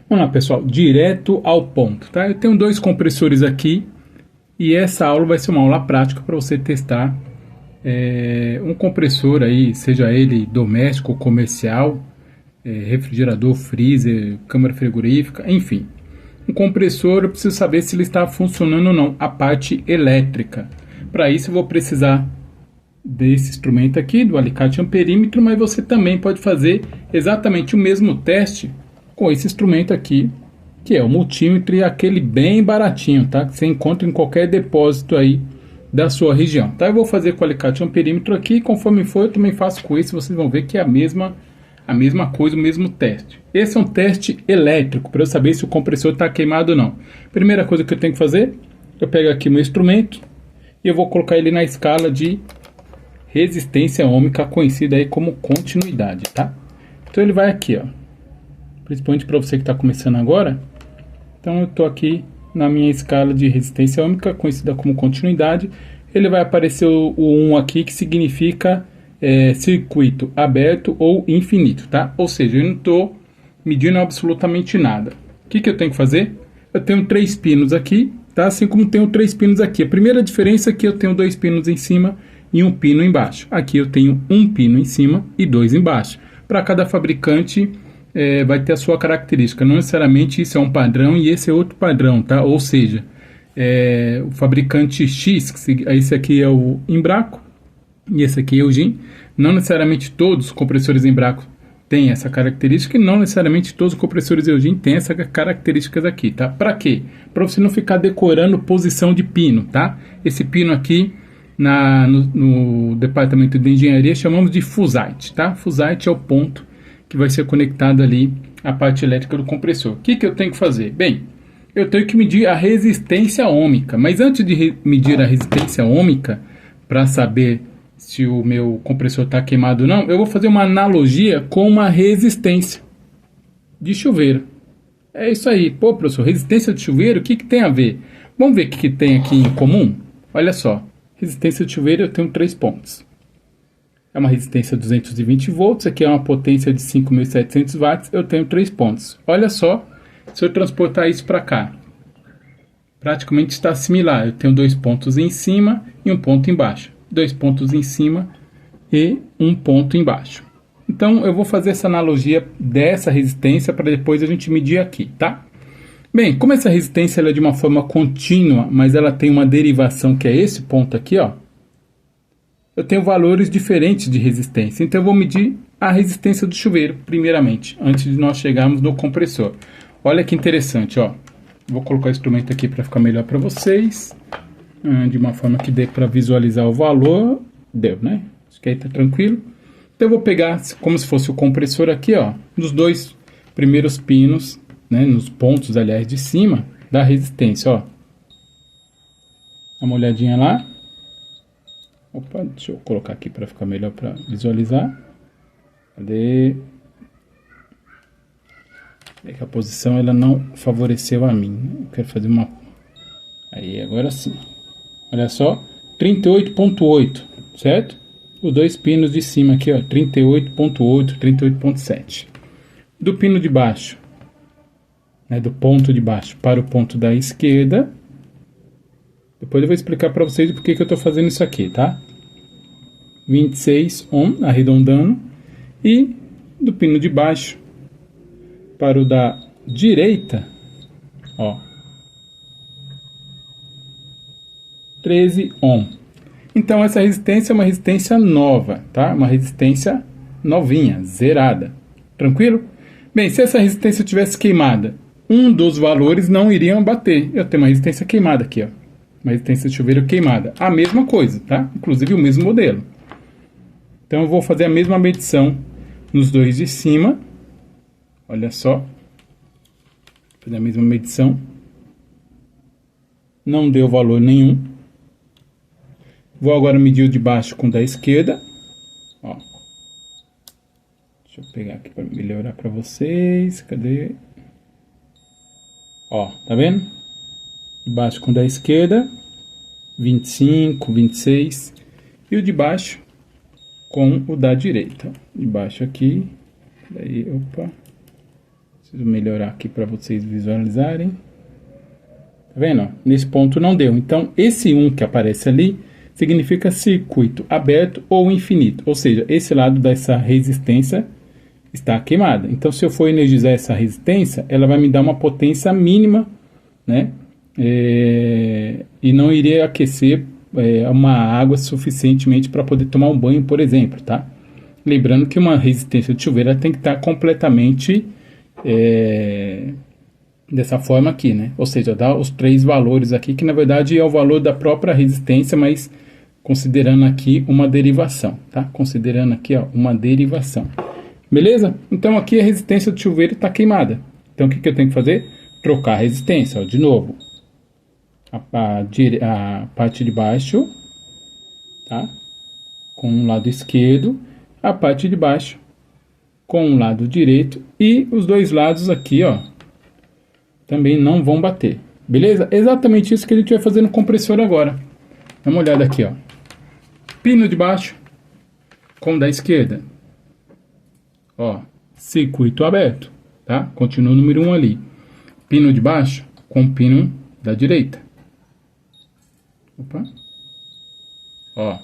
Vamos lá, pessoal, direto ao ponto, tá? Eu tenho dois compressores aqui e essa aula vai ser uma aula prática para você testar um compressor aí, seja ele doméstico ou comercial, refrigerador, freezer, câmara frigorífica, enfim. Um compressor, eu preciso saber se ele está funcionando ou não, a parte elétrica. Para isso eu vou precisar desse instrumento aqui, do alicate amperímetro, mas você também pode fazer exatamente o mesmo teste com esse instrumento aqui, que é o multímetro, e aquele bem baratinho, tá? Que você encontra em qualquer depósito aí da sua região, tá? Eu vou fazer com o alicate amperímetro aqui, conforme for eu também faço com esse, vocês vão ver que é a mesma coisa, o mesmo teste. Esse é um teste elétrico, para eu saber se o compressor está queimado ou não. Primeira coisa que eu tenho que fazer, eu pego aqui meu instrumento e eu vou colocar ele na escala de resistência ohmica, conhecida aí como continuidade, tá? Então ele vai aqui, ó. Principalmente para você que está começando agora. Então eu estou aqui na minha escala de resistência ohmica, conhecida como continuidade. Ele vai aparecer o 1 aqui, que significa circuito aberto ou infinito, tá? Ou seja, eu não estou medindo absolutamente nada. O que eu tenho que fazer? Eu tenho 3 pinos aqui, tá? Assim como tenho 3 pinos aqui. A primeira diferença é que eu tenho 2 pinos em cima e 1 pino embaixo. Aqui eu tenho 1 pino em cima e 2 embaixo. Para cada fabricante vai ter a sua característica. Não necessariamente isso é um padrão e esse é outro padrão, tá? Ou seja, o fabricante X, esse aqui é o Embraco e esse aqui é o Jim. Não necessariamente todos os compressores Embraco têm essa característica e não necessariamente todos os compressores Eugene têm essas características aqui, tá? Para quê? Para você não ficar decorando posição de pino, tá? Esse pino aqui no departamento de engenharia chamamos de fusite, tá? Fusite é o ponto que vai ser conectado ali à parte elétrica do compressor. O que eu tenho que fazer? Bem, eu tenho que medir a resistência ohmica, mas antes de medir a resistência ohmica, para saber se o meu compressor está queimado ou não, eu vou fazer uma analogia com uma resistência de chuveiro. É isso aí. Pô, professor, resistência de chuveiro, o que tem a ver? Vamos ver o que tem aqui em comum? Olha só, resistência de chuveiro eu tenho 3 pontos. É uma resistência de 220 volts, aqui é uma potência de 5.700 watts, eu tenho 3 pontos. Olha só, se eu transportar isso para cá, praticamente está similar. Eu tenho 2 pontos em cima e 1 ponto embaixo. 2 pontos em cima e 1 ponto embaixo. Então eu vou fazer essa analogia dessa resistência para depois a gente medir aqui, tá? Bem, como essa resistência ela é de uma forma contínua, mas ela tem uma derivação que é esse ponto aqui, ó. Eu tenho valores diferentes de resistência. Então eu vou medir a resistência do chuveiro, primeiramente, antes de nós chegarmos no compressor. Olha que interessante, ó. Vou colocar o instrumento aqui para ficar melhor para vocês. De uma forma que dê para visualizar o valor. Deu, né? Acho que aí tá tranquilo. Então eu vou pegar como se fosse o compressor aqui, ó. Nos 2 primeiros pinos, né? Nos pontos, aliás, de cima da resistência, ó. Dá uma olhadinha lá. Opa, deixa eu colocar aqui para ficar melhor para visualizar. Cadê? É que a posição ela não favoreceu a mim. Eu quero fazer uma... Aí, agora sim. Olha só, 38.8, certo? Os 2 pinos de cima aqui, ó, 38.8, 38.7. Do pino de baixo, né, do ponto de baixo para o ponto da esquerda. Depois eu vou explicar para vocês por que eu estou fazendo isso aqui, tá? 26 ohm, arredondando. E do pino de baixo para o da direita, ó, 13 ohm. Então essa resistência é uma resistência nova, tá? Uma resistência novinha, zerada. Tranquilo? Bem, se essa resistência tivesse queimada, um dos valores não iriam bater. Eu tenho uma resistência queimada aqui, ó. Uma resistência de chuveiro queimada. A mesma coisa, tá? Inclusive o mesmo modelo. Então eu vou fazer a mesma medição nos 2 de cima. Olha só. Vou fazer a mesma medição. Não deu valor nenhum. Vou agora medir o de baixo com o da esquerda. Ó. Deixa eu pegar aqui para melhorar para vocês. Cadê? Ó, tá vendo? De baixo com o da esquerda, 25, 26. E o de baixo com o da direita. De baixo aqui. Daí, opa. Preciso melhorar aqui para vocês visualizarem. Tá vendo? Ó? Nesse ponto não deu. Então, esse 1 que aparece ali significa circuito aberto ou infinito. Ou seja, esse lado dessa resistência está queimada. Então, se eu for energizar essa resistência, ela vai me dar uma potência mínima, né? E não iria aquecer uma água suficientemente para poder tomar um banho, por exemplo, tá? Lembrando que uma resistência de chuveiro tem que estar completamente dessa forma aqui, né? Ou seja, dá os 3 valores aqui, que na verdade é o valor da própria resistência, mas considerando aqui uma derivação, tá? Considerando aqui, ó, uma derivação. Beleza? Então aqui a resistência do chuveiro está queimada. Então o que eu tenho que fazer? Trocar a resistência, ó, de novo. A parte de baixo, tá? Com o lado esquerdo, a parte de baixo com o lado direito, e os dois lados aqui, ó, também não vão bater. Beleza? Exatamente isso que a gente vai fazer no compressor agora. Dá uma olhada aqui, ó. Pino de baixo com o da esquerda. Ó, circuito aberto, tá? Continua o número 1 ali. Pino de baixo com o pino da direita. Opa. Ó,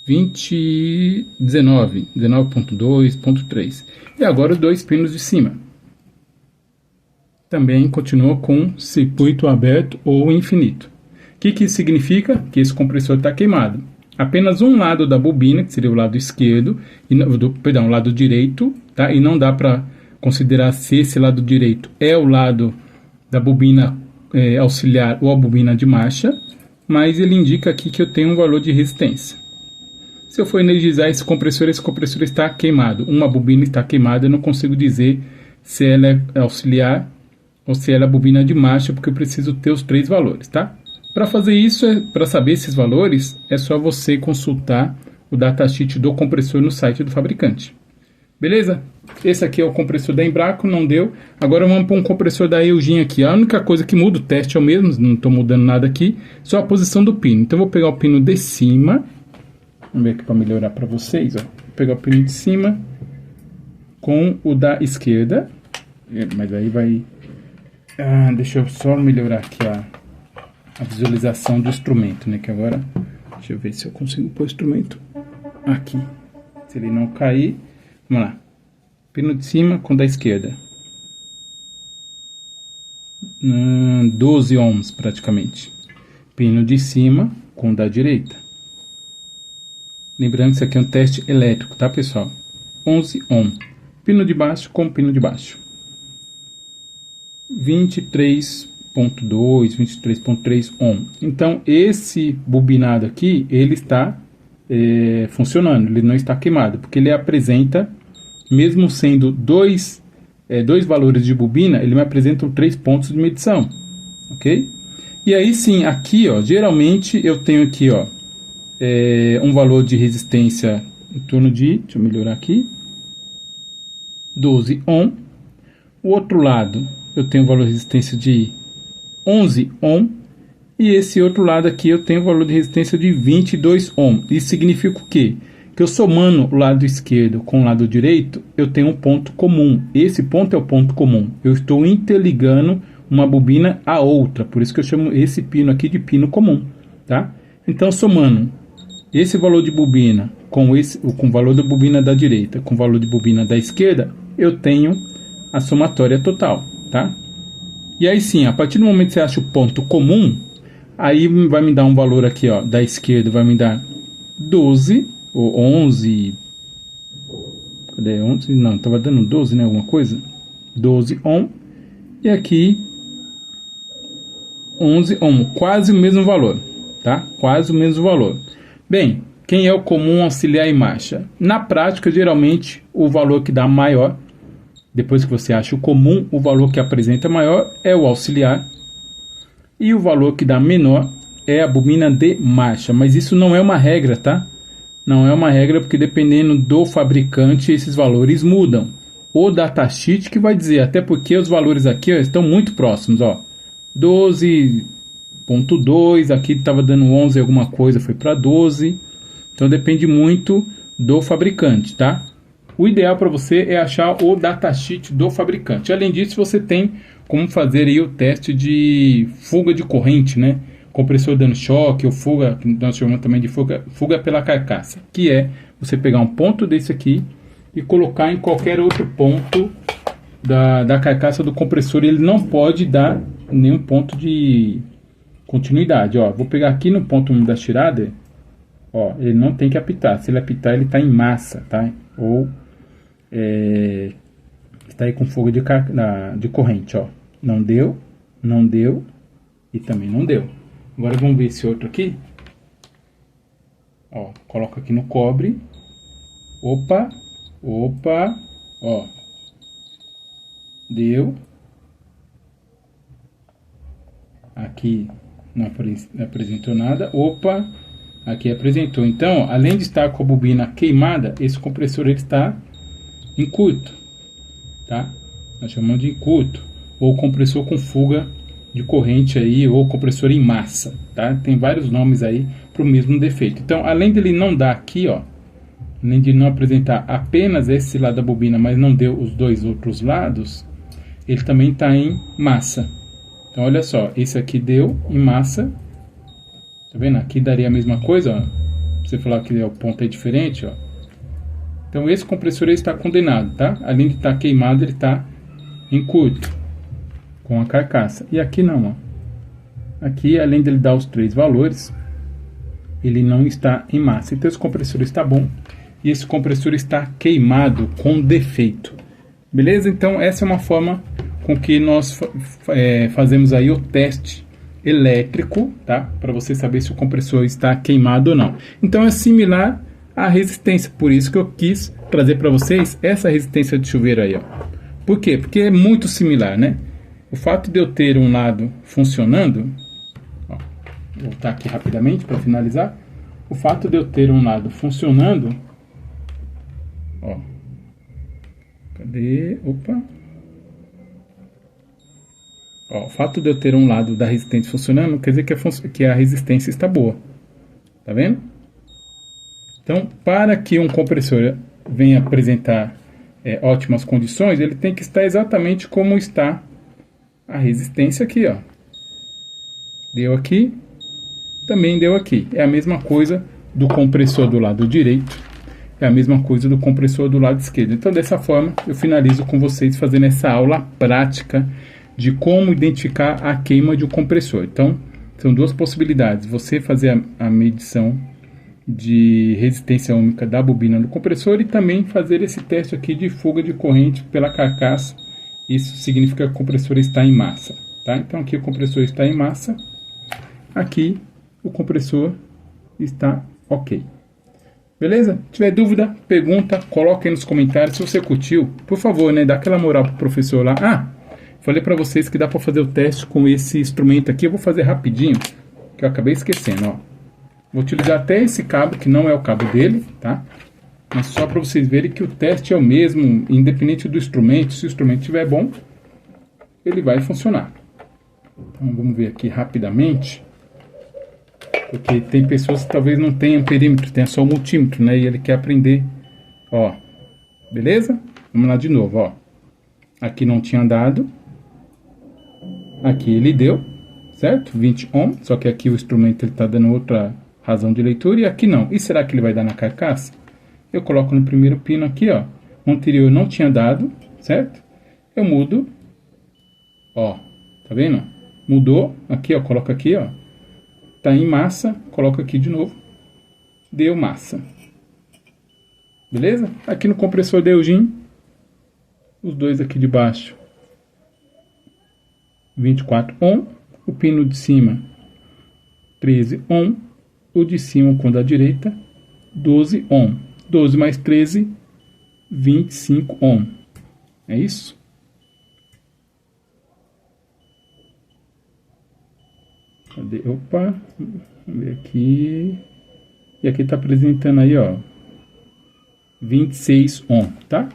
19.2.3. E agora os 2 pinos de cima. Também continua com circuito aberto ou infinito. O que isso significa? Que esse compressor está queimado. Apenas um lado da bobina, que seria o lado esquerdo, o lado direito, tá? E não dá para considerar se esse lado direito é o lado da bobina auxiliar ou a bobina de marcha, mas ele indica aqui que eu tenho um valor de resistência. Se eu for energizar esse compressor está queimado. Uma bobina está queimada, eu não consigo dizer se ela é auxiliar ou se ela é bobina de marcha, porque eu preciso ter os 3 valores, tá? Para fazer isso, para saber esses valores, é só você consultar o datasheet do compressor no site do fabricante. Beleza? Esse aqui é o compressor da Embraco, não deu. Agora vamos para um compressor da Eugene aqui. A única coisa que muda, o teste é o mesmo, não estou mudando nada aqui, só a posição do pino. Então eu vou pegar o pino de cima. Vamos ver aqui para melhorar para vocês, ó. Vou pegar o pino de cima com o da esquerda. Mas aí vai... deixa eu só melhorar aqui a visualização do instrumento, né? Que agora... Deixa eu ver se eu consigo pôr o instrumento aqui. Se ele não cair... Vamos lá. Pino de cima com o da esquerda. 12 ohms praticamente. Pino de cima com o da direita. Lembrando que isso aqui é um teste elétrico, tá, pessoal? 11 ohms. Pino de baixo com pino de baixo. 23.2, 23.3 ohms. Então, esse bobinado aqui, ele está funcionando. Ele não está queimado, porque ele apresenta, mesmo sendo dois valores de bobina, ele me apresenta 3 pontos de medição. Ok? E aí sim, aqui, ó, geralmente eu tenho aqui, ó, um valor de resistência em torno de, deixa eu melhorar aqui, 12 ohm. O outro lado eu tenho um valor de resistência de 11 ohm. E esse outro lado aqui eu tenho um valor de resistência de 22 ohm. Isso significa o quê? Que eu somando o lado esquerdo com o lado direito, eu tenho um ponto comum. Esse ponto é o ponto comum. Eu estou interligando uma bobina a outra. Por isso que eu chamo esse pino aqui de pino comum, tá? Então, somando esse valor de bobina com o valor da bobina da direita com o valor de bobina da esquerda, eu tenho a somatória total, tá? E aí sim, a partir do momento que você acha o ponto comum, aí vai me dar um valor aqui, ó, da esquerda vai me dar 12 ou 11. Cadê 11? Não, estava dando 12, né, alguma coisa? 12 ohm. E aqui 11 ohm, quase o mesmo valor, tá? Quase o mesmo valor. Bem, quem é o comum auxiliar e marcha? Na prática, geralmente, o valor que dá maior, depois que você acha o comum, o valor que apresenta maior é o auxiliar. E o valor que dá menor é a bobina de marcha. Mas isso não é uma regra, tá? Não é uma regra, porque dependendo do fabricante, esses valores mudam. O datasheet que vai dizer, até porque os valores aqui, ó, estão muito próximos, ó. 12.2, aqui estava dando 11 alguma coisa, foi para 12. Então depende muito do fabricante, tá? O ideal para você é achar o datasheet do fabricante. Além disso, você tem como fazer aí o teste de fuga de corrente, né? Compressor dando choque ou fuga, que nós chamamos também de fuga pela carcaça, que é você pegar um ponto desse aqui e colocar em qualquer outro ponto da carcaça do compressor. Ele não pode dar nenhum ponto de continuidade. Ó, vou pegar aqui no ponto 1 da tirada. Ó, ele não tem que apitar. Se ele apitar, ele está em massa, tá? Ou está aí com fuga de corrente, ó. Não deu, não deu e também não deu. Agora vamos ver esse outro aqui. Ó, coloca aqui no cobre. Opa, opa, ó. Deu. Aqui não apresentou nada. Opa, aqui apresentou. Então, além de estar com a bobina queimada, esse compressor ele está em curto, tá? Nós chamamos de em curto, ou compressor com fuga de corrente aí, ou compressor em massa, tá? Tem vários nomes aí para o mesmo defeito. Então, além dele não dar aqui, ó, além de não apresentar apenas esse lado da bobina, mas não deu os dois outros lados, ele também está em massa. Então, olha só, esse aqui deu em massa, tá vendo? Aqui daria a mesma coisa, ó. Você falar que o ponto é diferente, ó. Então, esse compressor aí está condenado, tá? Além de estar queimado, ele está em curto com a carcaça. E aqui não, ó. Aqui, além dele dar os três valores, ele não está em massa. Então, esse compressor está bom e esse compressor está queimado com defeito. Beleza? Então, essa é uma forma com que nós fazemos aí o teste elétrico, tá? Para você saber se o compressor está queimado ou não. Então, é similar à resistência. Por isso que eu quis trazer para vocês essa resistência de chuveiro aí, ó. Por quê? Porque é muito similar, né? O fato de eu ter um lado funcionando, ó, vou voltar aqui rapidamente para finalizar. O fato de eu ter um lado funcionando, ó, cadê? Opa! Ó, o fato de eu ter um lado da resistência funcionando, quer dizer que a resistência está boa. Tá vendo? Então, para que um compressor venha apresentar ótimas condições, ele tem que estar exatamente como está a resistência aqui, ó. Deu aqui, também deu aqui. É a mesma coisa do compressor do lado direito, é a mesma coisa do compressor do lado esquerdo. Então, dessa forma, eu finalizo com vocês fazendo essa aula prática de como identificar a queima de um compressor. Então, são duas possibilidades. Você fazer a medição de resistência ômica da bobina do compressor e também fazer esse teste aqui de fuga de corrente pela carcaça. Isso significa que o compressor está em massa, tá? Então, aqui o compressor está em massa. Aqui o compressor está ok. Beleza? Se tiver dúvida, pergunta, coloca aí nos comentários. Se você curtiu, por favor, né, dá aquela moral pro professor lá. Ah, falei para vocês que dá para fazer o teste com esse instrumento aqui. Eu vou fazer rapidinho, que eu acabei esquecendo, ó. Vou utilizar até esse cabo, que não é o cabo dele, tá? Mas só para vocês verem que o teste é o mesmo, independente do instrumento. Se o instrumento estiver bom, ele vai funcionar. Então, vamos ver aqui rapidamente. Porque tem pessoas que talvez não tenham perímetro, tenha só o multímetro, né? E ele quer aprender, ó. Beleza? Vamos lá de novo, ó. Aqui não tinha dado. Aqui ele deu, certo? 20 ohm, só que aqui o instrumento ele está dando outra razão de leitura e aqui não. E será que ele vai dar na carcaça? Eu coloco no primeiro pino aqui, ó. O anterior não tinha dado, certo? Eu mudo, ó. Tá vendo? Mudou, aqui, ó. Coloca aqui, ó. Tá em massa, coloco aqui de novo. Deu massa. Beleza? Aqui no compressor deu GIM. Os dois aqui de baixo 24 ohm, o pino de cima 13 ohm, o de cima com o da direita 12 ohm, 12 mais 13, 25 ohm, é isso? Cadê? Opa, vamos ver aqui, e aqui tá apresentando aí, ó, 26 ohm, tá?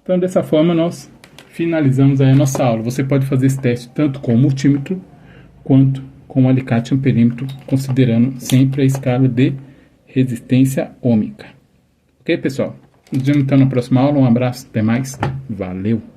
Então, dessa forma, nós finalizamos aí a nossa aula. Você pode fazer esse teste tanto com o multímetro, quanto com o alicate amperímetro, considerando sempre a escala de resistência ômica. Ok, pessoal? Nos vemos então na próxima aula. Um abraço, até mais. Valeu!